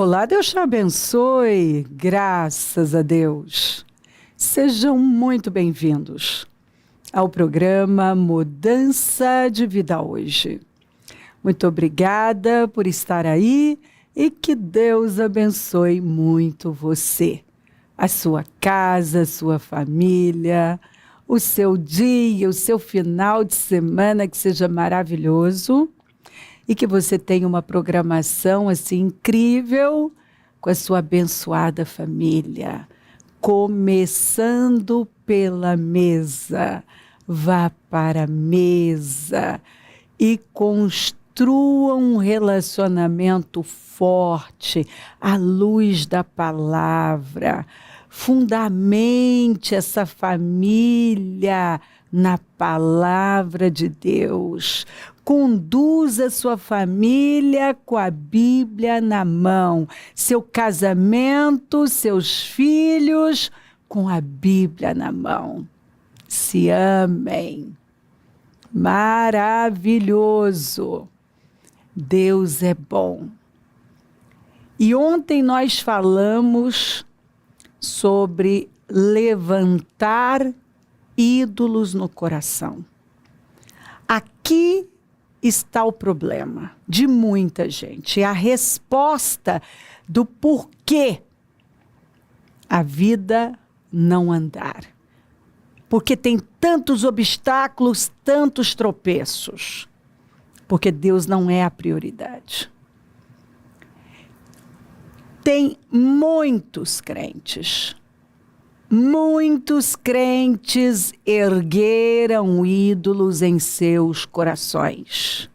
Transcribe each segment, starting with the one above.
Olá, Deus te abençoe, graças a Deus. Sejam muito bem-vindos ao programa Mudança de Vida Hoje. Muito obrigada por estar aí e que Deus abençoe muito você, a sua casa, a sua família, o seu dia, o seu final de semana, que seja maravilhoso. E que você tenha uma programação assim incrível com a sua abençoada família. Começando pela mesa. Vá para a mesa e construa um relacionamento forte à luz da palavra. Fundamente essa família na palavra de Deus. Conduza sua família com a Bíblia na mão. Seu casamento, seus filhos com a Bíblia na mão. Se amem. Maravilhoso. Deus é bom. E ontem nós falamos sobre levantar ídolos no coração. Aqui está o problema de muita gente. É a resposta do porquê a vida não andar. Porque tem tantos obstáculos, tantos tropeços. Porque Deus não é a prioridade. Tem muitos crentes ergueram ídolos em seus corações.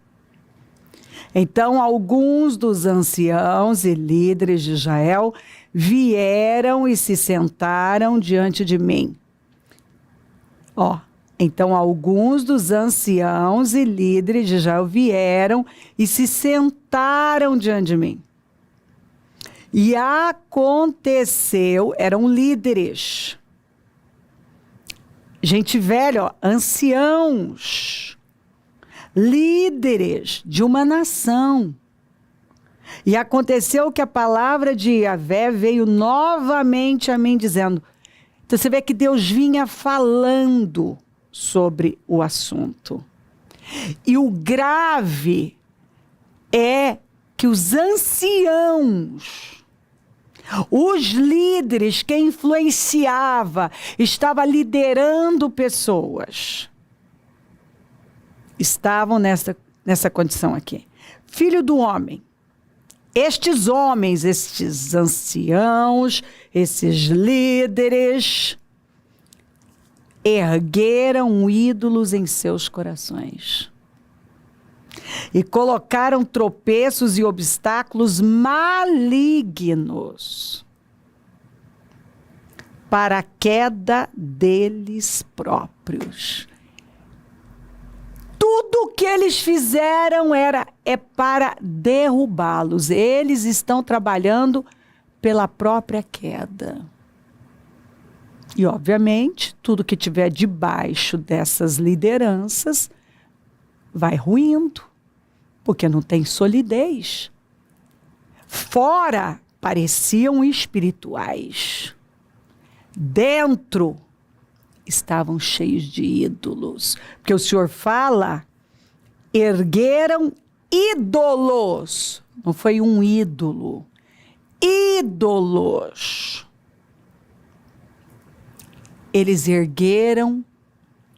Então, alguns dos anciãos e líderes de Israel vieram e se sentaram diante de mim. Então, alguns dos anciãos e líderes de Israel vieram e se sentaram diante de mim. E aconteceu, eram líderes, gente velha, anciãos, líderes de uma nação. E aconteceu que a palavra de Yahvé veio novamente a mim dizendo, então você vê que Deus vinha falando sobre o assunto. E o grave é que os anciãos, os líderes, quem influenciava, estava liderando pessoas, estavam nessa condição aqui. Filho do homem, estes homens, estes anciãos, esses líderes, ergueram ídolos em seus corações. E colocaram tropeços e obstáculos malignos para a queda deles próprios. Tudo que eles fizeram é para derrubá-los. Eles estão trabalhando pela própria queda. E, obviamente, tudo que tiver debaixo dessas lideranças vai ruindo, porque não tem solidez. Fora, pareciam espirituais. Dentro, estavam cheios de ídolos. Porque o Senhor fala, ergueram ídolos. Não foi um ídolo. Ídolos. Eles ergueram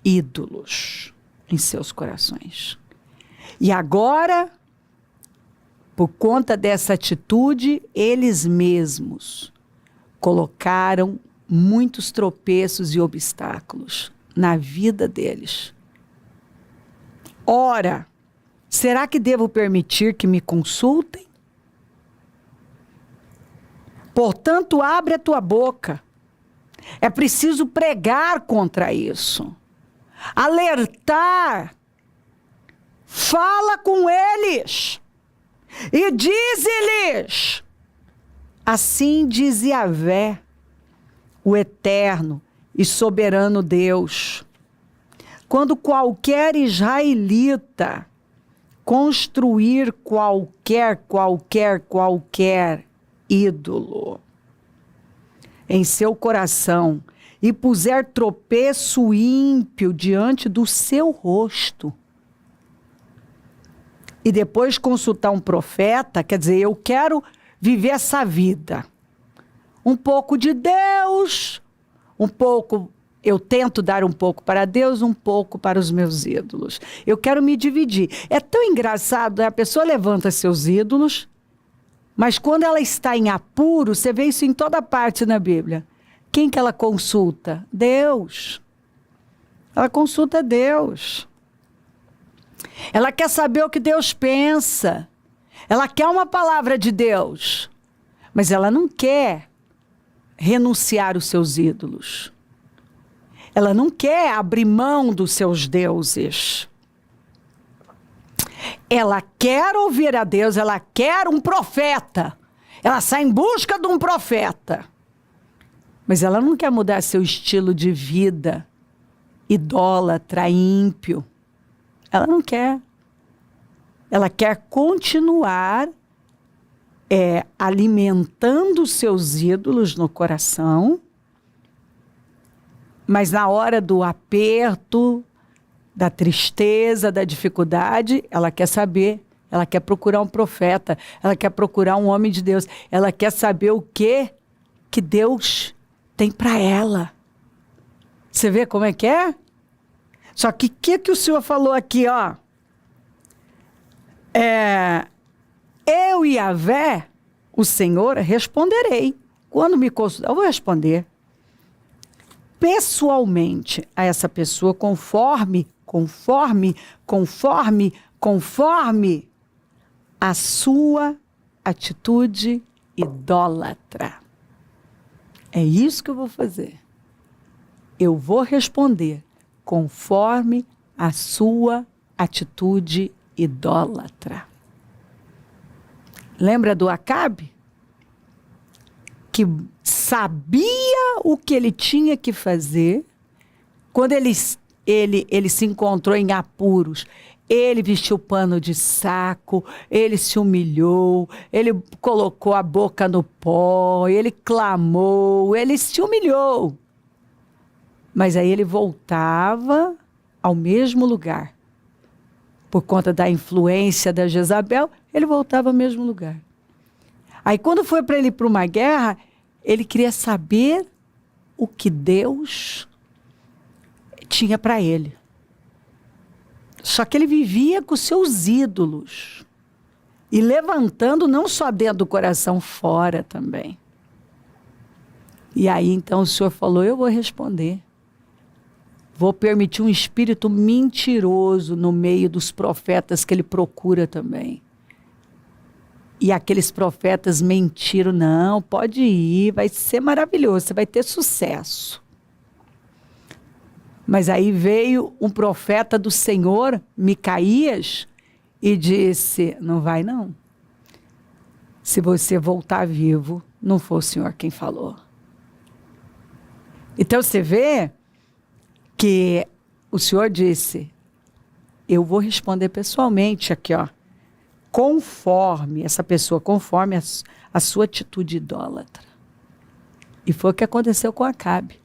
ídolos em seus corações. E agora, por conta dessa atitude, eles mesmos colocaram muitos tropeços e obstáculos na vida deles. Ora, será que devo permitir que me consultem? Portanto, abre a tua boca. É preciso pregar contra isso. Alertar. Fala com eles. E dize-lhes. Assim diz Yahvé, o eterno e soberano Deus. Quando qualquer israelita construir qualquer ídolo em seu coração e puser tropeço ímpio diante do seu rosto, e depois consultar um profeta, quer dizer, eu quero viver essa vida. Um pouco de Deus, um pouco, eu tento dar um pouco para Deus, um pouco para os meus ídolos. Eu quero me dividir. É tão engraçado, a pessoa levanta seus ídolos, mas quando ela está em apuro, você vê isso em toda parte na Bíblia. Quem que ela consulta? Deus. Ela consulta Deus. Ela quer saber o que Deus pensa. Ela quer uma palavra de Deus. Mas ela não quer renunciar os seus ídolos. Ela não quer abrir mão dos seus deuses. Ela quer ouvir a Deus, ela quer um profeta. Ela sai em busca de um profeta. Mas ela não quer mudar seu estilo de vida idólatra, ímpio. Ela não quer. Ela quer continuar alimentando os seus ídolos no coração, mas na hora do aperto, da tristeza, da dificuldade, ela quer saber, ela quer procurar um profeta, ela quer procurar um homem de Deus, ela quer saber o que Deus tem para ela. Você vê como é que é? Só que o Senhor falou aqui, ó? Eu, Yahvé, o Senhor, responderei. Quando me consultar, eu vou responder pessoalmente a essa pessoa, conforme a sua atitude idólatra. É isso que eu vou fazer. Eu vou responder conforme a sua atitude idólatra. Lembra do Acabe? Que sabia o que ele tinha que fazer. Quando ele se encontrou em apuros, ele vestiu pano de saco, ele se humilhou, ele colocou a boca no pó, ele clamou, ele se humilhou. Mas aí ele voltava ao mesmo lugar. Por conta da influência da Jezabel, ele voltava ao mesmo lugar. Aí quando foi para ele ir para uma guerra, ele queria saber o que Deus tinha para ele. Só que ele vivia com seus ídolos. E levantando não só dentro do coração, fora também. E aí então o Senhor falou, eu vou responder. Vou permitir um espírito mentiroso no meio dos profetas que ele procura também. E aqueles profetas mentiram, não, pode ir, vai ser maravilhoso, você vai ter sucesso. Mas aí veio um profeta do Senhor, Micaías, e disse, não vai não. Se você voltar vivo, não foi o Senhor quem falou. Então você vê que o Senhor disse, eu vou responder pessoalmente aqui, ó, conforme essa pessoa, conforme a sua atitude idólatra. E foi o que aconteceu com Acabe.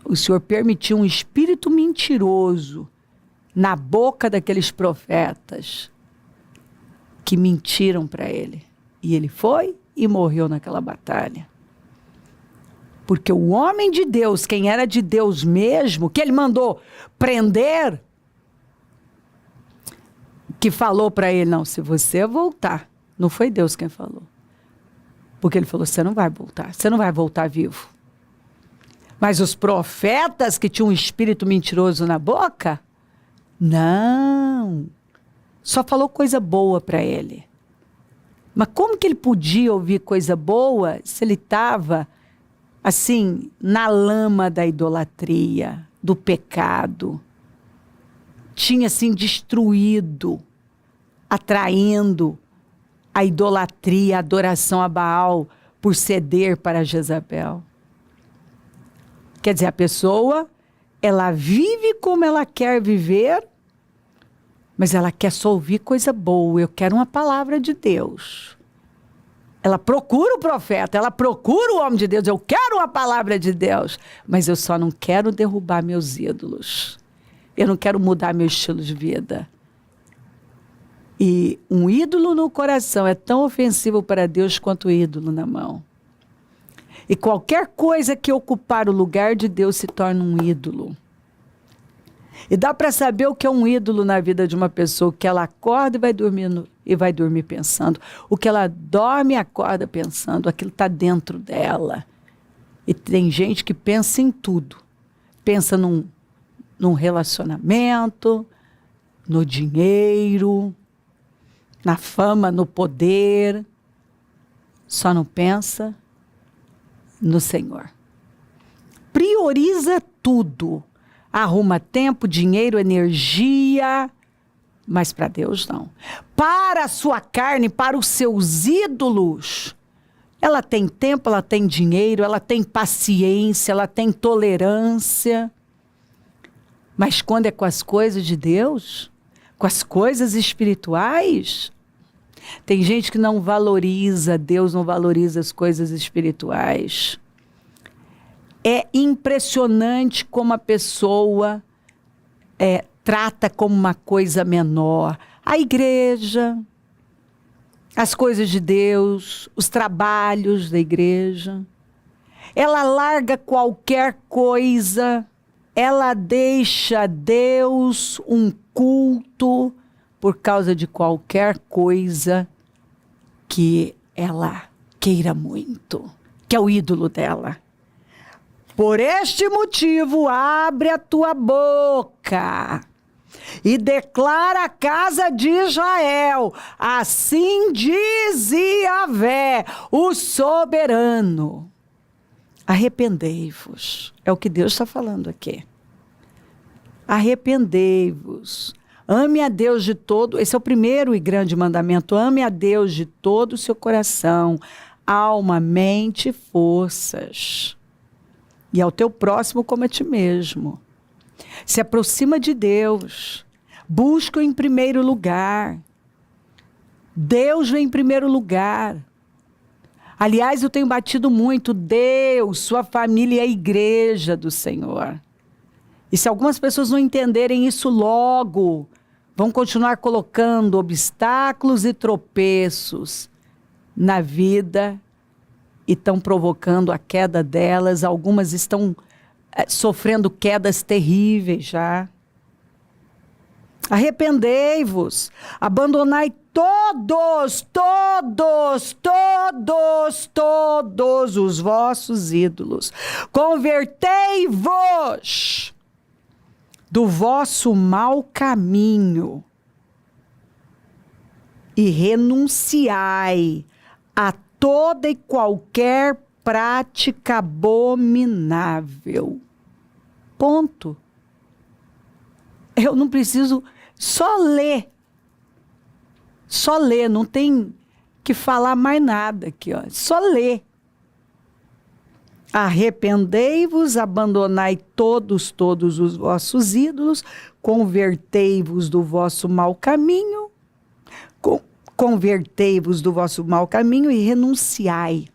O Senhor permitiu um espírito mentiroso na boca daqueles profetas que mentiram para ele. E ele foi e morreu naquela batalha. Porque o homem de Deus, quem era de Deus mesmo, que ele mandou prender, que falou para ele, não, se você voltar, não foi Deus quem falou. Porque ele falou, você não vai voltar vivo. Mas os profetas que tinham um espírito mentiroso na boca, não, só falou coisa boa para ele. Mas como que ele podia ouvir coisa boa se ele estava assim, na lama da idolatria, do pecado? Tinha assim destruído, atraindo a idolatria, a adoração a Baal por ceder para Jezabel. Quer dizer, a pessoa, ela vive como ela quer viver, mas ela quer só ouvir coisa boa. Eu quero uma palavra de Deus. Ela procura o profeta, ela procura o homem de Deus. Eu quero uma palavra de Deus, mas eu só não quero derrubar meus ídolos. Eu não quero mudar meu estilo de vida. E um ídolo no coração é tão ofensivo para Deus quanto o ídolo na mão. E qualquer coisa que ocupar o lugar de Deus se torna um ídolo. E dá para saber o que é um ídolo na vida de uma pessoa, que ela acorda e vai dormir pensando. O que ela dorme e acorda pensando, aquilo está dentro dela. E tem gente que pensa em tudo. Pensa num relacionamento, no dinheiro, na fama, no poder. Só não pensa no Senhor. Prioriza tudo. Arruma tempo, dinheiro, energia, mas para Deus não. Para a sua carne, para os seus ídolos, ela tem tempo, ela tem dinheiro, ela tem paciência, ela tem tolerância. Mas quando é com as coisas de Deus, com as coisas espirituais, tem gente que não valoriza Deus, não valoriza as coisas espirituais. É impressionante como a pessoa trata como uma coisa menor a igreja, as coisas de Deus, os trabalhos da igreja. Ela larga qualquer coisa, ela deixa Deus, um culto, por causa de qualquer coisa que ela queira muito, que é o ídolo dela. Por este motivo, abre a tua boca e declara a casa de Israel: assim diz Yahvé, o soberano. Arrependei-vos. É o que Deus está falando aqui. Arrependei-vos. Ame a Deus de todo. Esse é o primeiro e grande mandamento. Ame a Deus de todo o seu coração, alma, mente e forças. E ao teu próximo como a ti mesmo. Se aproxima de Deus. Busca-o em primeiro lugar. Deus vem em primeiro lugar. Aliás, eu tenho batido muito. Deus, sua família e a igreja do Senhor. E se algumas pessoas não entenderem isso logo, vão continuar colocando obstáculos e tropeços na vida e estão provocando a queda delas. Algumas estão sofrendo quedas terríveis já. Arrependei-vos, abandonai todos os vossos ídolos. Convertei-vos do vosso mau caminho e renunciai a toda e qualquer prática abominável. Ponto. Eu não preciso só ler. Só ler, não tem que falar mais nada aqui, ó. Só ler. Arrependei-vos, abandonai todos os vossos ídolos, convertei-vos do vosso mau caminho, convertei-vos do vosso mau caminho e renunciai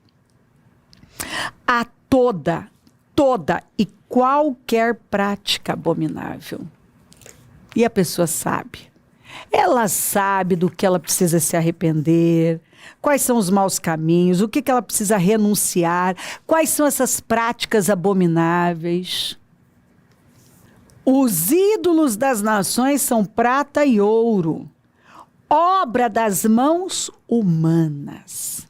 a toda e qualquer prática abominável. E a pessoa sabe. Ela sabe do que ela precisa se arrepender, quais são os maus caminhos, o que ela precisa renunciar, quais são essas práticas abomináveis. Os ídolos das nações são prata e ouro, obra das mãos humanas.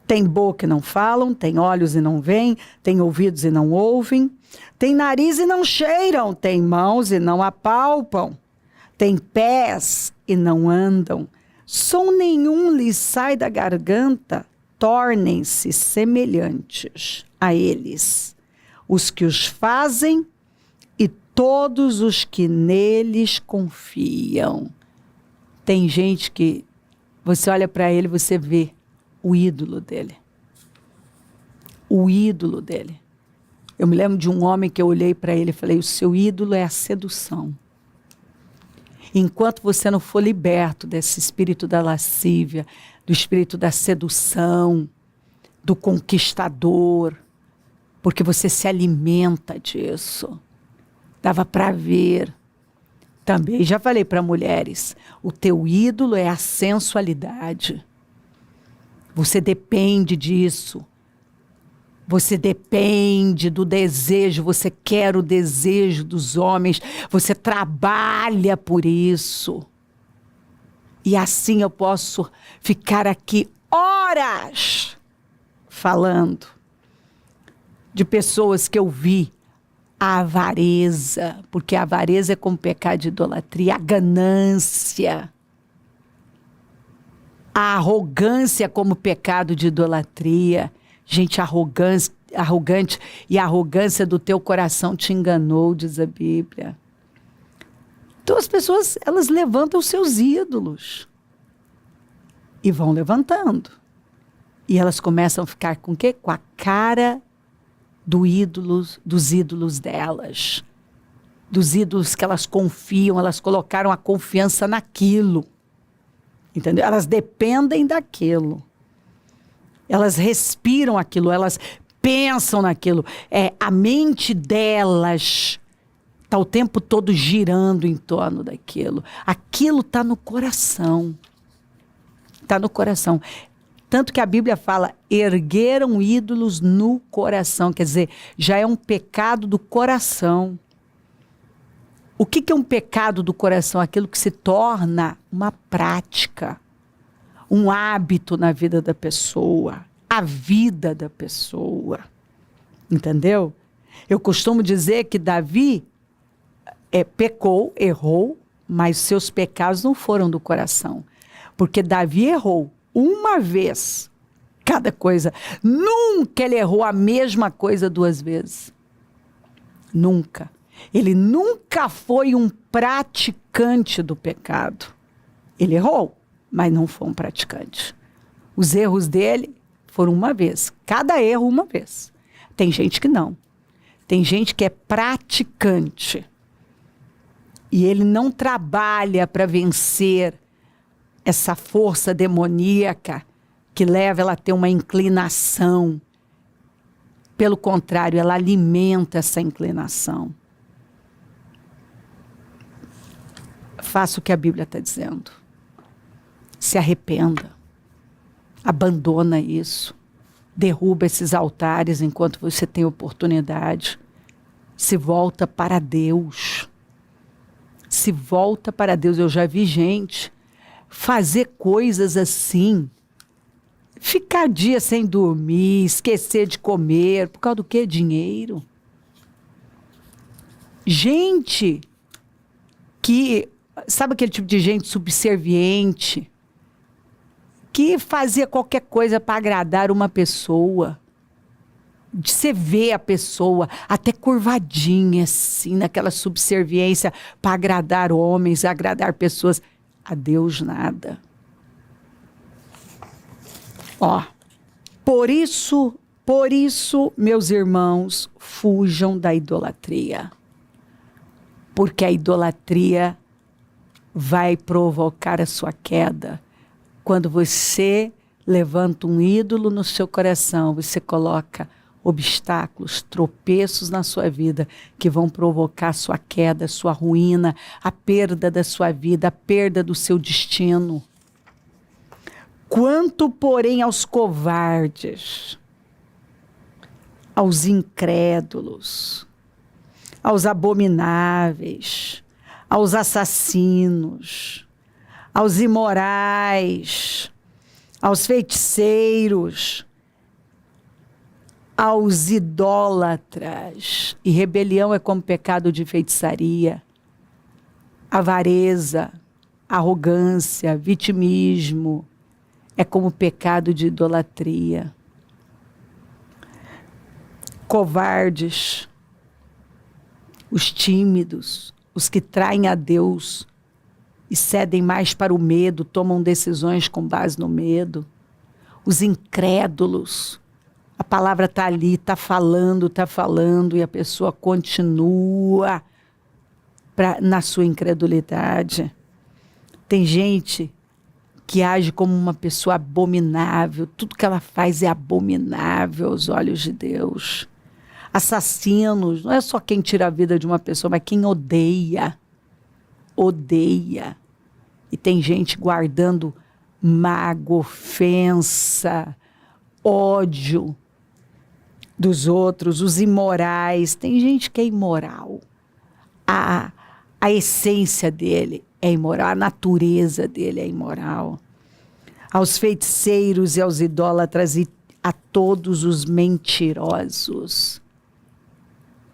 Tem boca e não falam, tem olhos e não veem, tem ouvidos e não ouvem, tem nariz e não cheiram, tem mãos e não apalpam, tem pés e não andam, som nenhum lhes sai da garganta, tornem-se semelhantes a eles, os que os fazem e todos os que neles confiam. Tem gente que você olha para ele e você vê o ídolo dele. O ídolo dele. Eu me lembro de um homem que eu olhei para ele e falei: o seu ídolo é a sedução. Enquanto você não for liberto desse espírito da lascívia, do espírito da sedução, do conquistador, porque você se alimenta disso. Dava para ver. Também já falei para mulheres, o teu ídolo é a sensualidade. Você depende disso. Você depende do desejo, você quer o desejo dos homens, você trabalha por isso. E assim eu posso ficar aqui horas falando de pessoas que eu vi. A avareza, porque a avareza é como pecado de idolatria, a ganância, a arrogância como pecado de idolatria. Gente arrogante, e a arrogância do teu coração te enganou, diz a Bíblia. Então as pessoas, elas levantam os seus ídolos e vão levantando. E elas começam a ficar com o quê? Com a cara dos ídolos delas, dos ídolos que elas confiam, elas colocaram a confiança naquilo, entendeu? Elas dependem daquilo, elas respiram aquilo, elas pensam naquilo, a mente delas está o tempo todo girando em torno daquilo, aquilo está no coração, está no coração. Tanto que a Bíblia fala, ergueram ídolos no coração. Quer dizer, já é um pecado do coração. O que é um pecado do coração? Aquilo que se torna uma prática, um hábito na vida da pessoa, a vida da pessoa. Entendeu? Eu costumo dizer que Davi pecou, errou, mas seus pecados não foram do coração. Porque Davi errou uma vez, cada coisa. Nunca ele errou a mesma coisa 2 vezes. Nunca. Ele nunca foi um praticante do pecado. Ele errou, mas não foi um praticante. Os erros dele foram uma vez. Cada erro uma vez. Tem gente que não. Tem gente que é praticante. E ele não trabalha para vencer essa força demoníaca que leva ela a ter uma inclinação. Pelo contrário, ela alimenta essa inclinação. Faça o que a Bíblia está dizendo. Se arrependa. Abandona isso. Derruba esses altares enquanto você tem oportunidade. Se volta para Deus. Se volta para Deus. Eu já vi gente fazer coisas assim, ficar dia sem dormir, esquecer de comer, por causa do quê? Dinheiro. Gente que, sabe aquele tipo de gente subserviente, que fazia qualquer coisa para agradar uma pessoa. Você vê a pessoa até curvadinha assim, naquela subserviência para agradar homens, agradar pessoas. A Deus nada. Por isso, meus irmãos, fujam da idolatria. Porque a idolatria vai provocar a sua queda. Quando você levanta um ídolo no seu coração, você coloca obstáculos, tropeços na sua vida que vão provocar sua queda, sua ruína, a perda da sua vida, a perda do seu destino. Quanto, porém, aos covardes, aos incrédulos, aos abomináveis, aos assassinos, aos imorais, aos feiticeiros, aos idólatras, e rebelião é como pecado de feitiçaria, avareza, arrogância, vitimismo, é como pecado de idolatria. Covardes, os tímidos, os que traem a Deus e cedem mais para o medo, tomam decisões com base no medo, os incrédulos. A palavra está ali, está falando, e a pessoa continua na sua incredulidade. Tem gente que age como uma pessoa abominável, tudo que ela faz é abominável aos olhos de Deus. Assassinos, não é só quem tira a vida de uma pessoa, mas quem odeia. Odeia. E tem gente guardando mágoa, ofensa, ódio dos outros, os imorais. Tem gente que é imoral. A essência dele é imoral, a natureza dele é imoral. Aos feiticeiros e aos idólatras e a todos os mentirosos.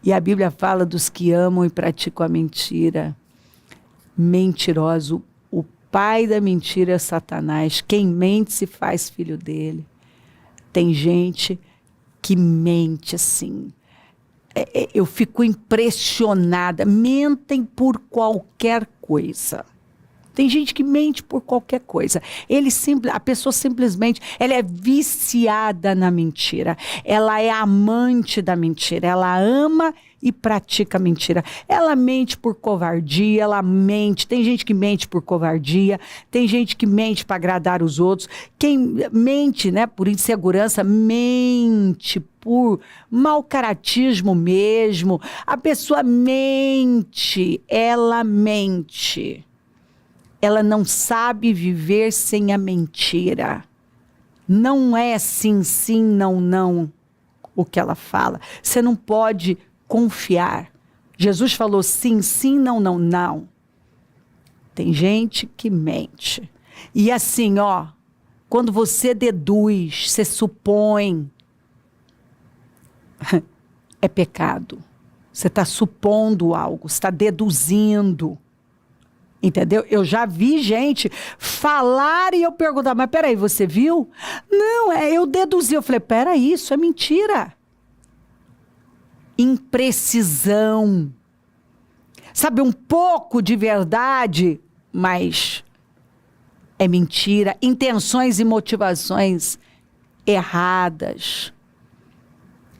E a Bíblia fala dos que amam e praticam a mentira. Mentiroso, o pai da mentira é Satanás. Quem mente se faz filho dele. Tem gente que mente assim. Eu fico impressionada. Mentem por qualquer coisa. Tem gente que mente por qualquer coisa. A pessoa simplesmente, ela é viciada na mentira. Ela é amante da mentira. Ela ama e pratica mentira. Ela mente por covardia, ela mente. Tem gente que mente por covardia, tem gente que mente para agradar os outros. Quem mente, né, por insegurança, mente por mau caratismo mesmo. A pessoa mente, ela mente. Ela não sabe viver sem a mentira. Não é sim, sim, não, não o que ela fala. Você não pode confiar. Jesus falou sim, sim, não, não, não. Tem gente que mente. E assim, quando você deduz, você supõe, é pecado. Você está supondo algo, você está deduzindo. Entendeu? Eu já vi gente falar e eu perguntar, mas peraí, você viu? Não, eu deduzi. Eu falei, peraí, isso é mentira. Imprecisão. Sabe, um pouco de verdade, mas é mentira. Intenções e motivações erradas.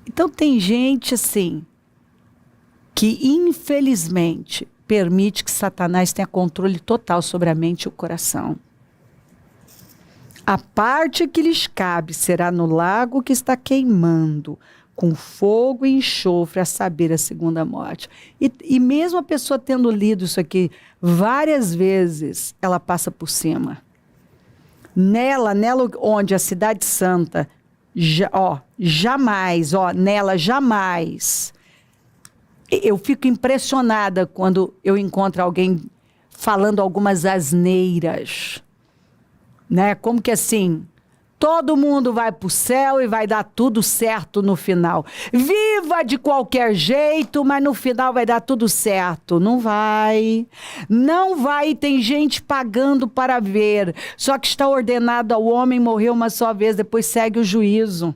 Então tem gente assim, que infelizmente permite que Satanás tenha controle total sobre a mente e o coração. A parte que lhes cabe será no lago que está queimando, com fogo e enxofre, a saber, a segunda morte. E mesmo a pessoa tendo lido isso aqui várias vezes, ela passa por cima. Nela onde a cidade santa, nela jamais. Eu fico impressionada quando eu encontro alguém falando algumas asneiras, né? Como que assim, todo mundo vai para o céu e vai dar tudo certo no final. Viva de qualquer jeito, mas no final vai dar tudo certo. Não vai. Não vai. Tem gente pagando para ver. Só que está ordenado ao homem morrer uma só vez, depois segue o juízo.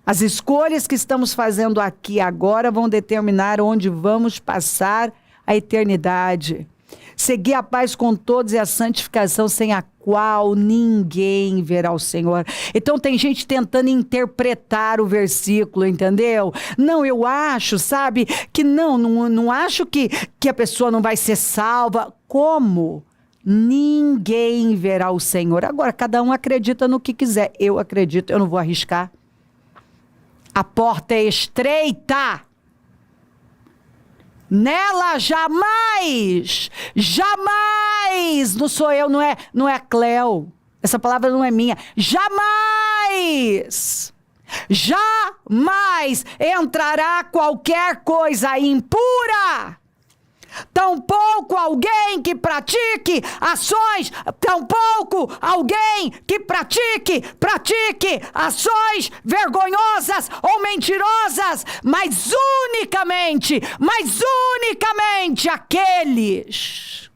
As escolhas que estamos fazendo aqui agora vão determinar onde vamos passar a eternidade. Seguir a paz com todos e a santificação, sem a qual ninguém verá o Senhor. Então tem gente tentando interpretar o versículo, entendeu? Não, eu acho, sabe, que não acho que a pessoa não vai ser salva. Como? Ninguém verá o Senhor. Agora, cada um acredita no que quiser. Eu acredito, eu não vou arriscar. A porta é estreita. Nela jamais, não sou eu, não é Cleo. Essa palavra não é minha. Jamais entrará qualquer coisa impura. Tampouco alguém que pratique ações, tampouco alguém que pratique ações vergonhosas ou mentirosas, mas unicamente aqueles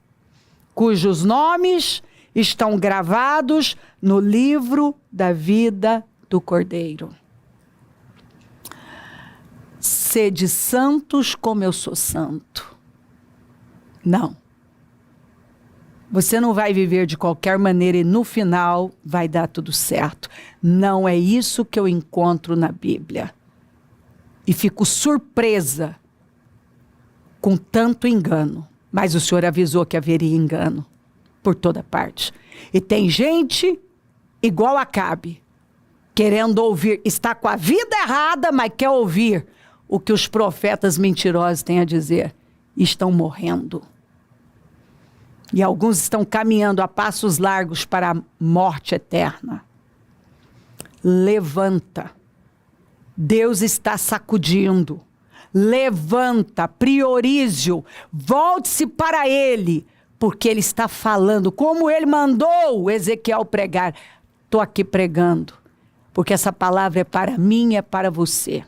cujos nomes estão gravados no livro da vida do Cordeiro. Sede santos como eu sou santo. Não. Você não vai viver de qualquer maneira e no final vai dar tudo certo. Não é isso que eu encontro na Bíblia. E fico surpresa com tanto engano. Mas o Senhor avisou que haveria engano. por toda parte. E tem gente igual a Acabe, querendo ouvir, está com a vida errada, mas quer ouvir o que os profetas mentirosos têm a dizer. Estão morrendo. E alguns estão caminhando a passos largos para a morte eterna. Levanta. Deus está sacudindo. Levanta, priorize-o, volte-se para Ele, porque Ele está falando, como Ele mandou Ezequiel pregar. Estou aqui pregando, porque essa palavra é para mim, é para você.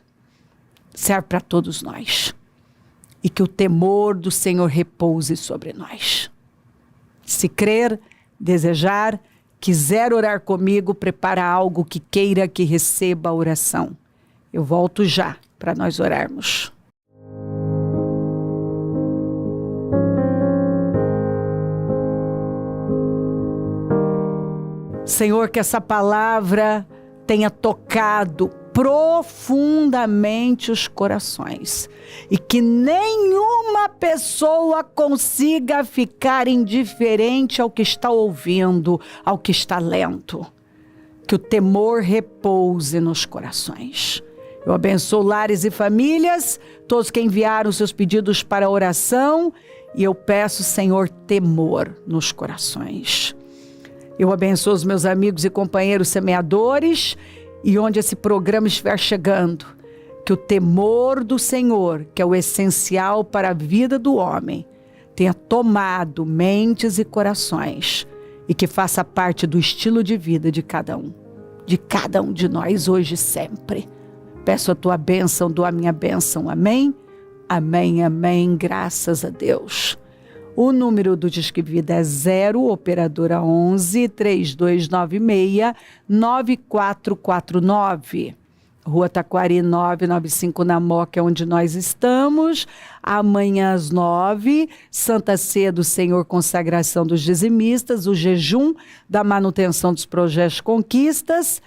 Serve para todos nós. E que o temor do Senhor repouse sobre nós. Se crer, desejar, quiser orar comigo, prepara algo que queira que receba a oração. Eu volto já para nós orarmos. Senhor, que essa palavra tenha tocado profundamente os corações e que nenhuma pessoa consiga ficar indiferente ao que está ouvindo, ao que está lendo. Que o temor repouse nos corações. Eu abençoo lares e famílias, todos que enviaram seus pedidos para oração, e eu peço, Senhor, temor nos corações. Eu abençoo os meus amigos e companheiros semeadores, e onde esse programa estiver chegando, que o temor do Senhor, que é o essencial para a vida do homem, tenha tomado mentes e corações, e que faça parte do estilo de vida de cada um de nós hoje e sempre. Peço a tua bênção, dou a minha bênção. Amém? Amém, amém. Graças a Deus. O número do Disque Vida é 0, operadora 11 3296 9449. Rua Taquari 995 na Moca, onde nós estamos. Amanhã às 9, Santa Ceia do Senhor, consagração dos dizimistas, o jejum da manutenção dos projetos Conquistas.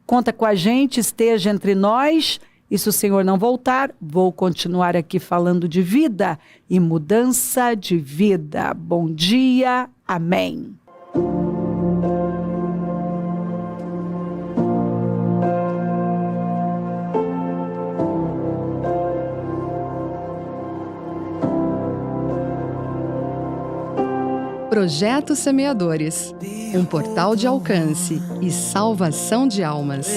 Conta com a gente, esteja entre nós. E se o Senhor não voltar, vou continuar aqui falando de vida e mudança de vida. Bom dia, amém. Projeto Semeadores, um portal de alcance e salvação de almas.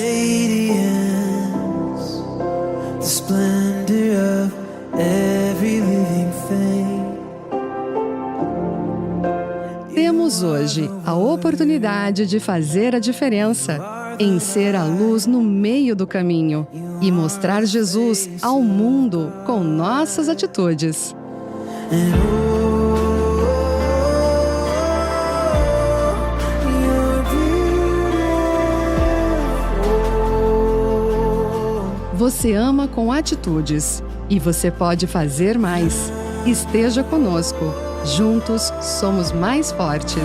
The splendor of every living thing. Temos hoje a oportunidade de fazer a diferença, em ser a luz no meio do caminho e mostrar Jesus ao mundo com nossas atitudes. Você ama com atitudes e você pode fazer mais. Esteja conosco. Juntos somos mais fortes.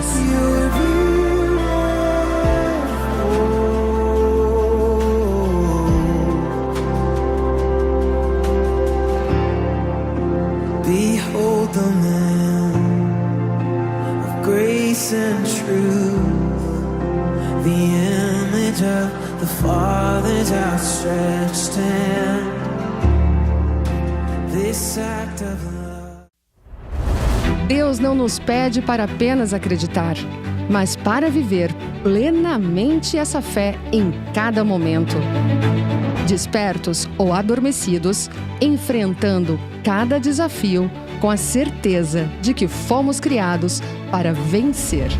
Behold the Lamb of grace and truth, the image of the Father's outstretched hand. This act of love. Deus não nos pede para apenas acreditar, mas para viver plenamente essa fé em cada momento. Despertos ou adormecidos, enfrentando cada desafio com a certeza de que fomos criados para vencer.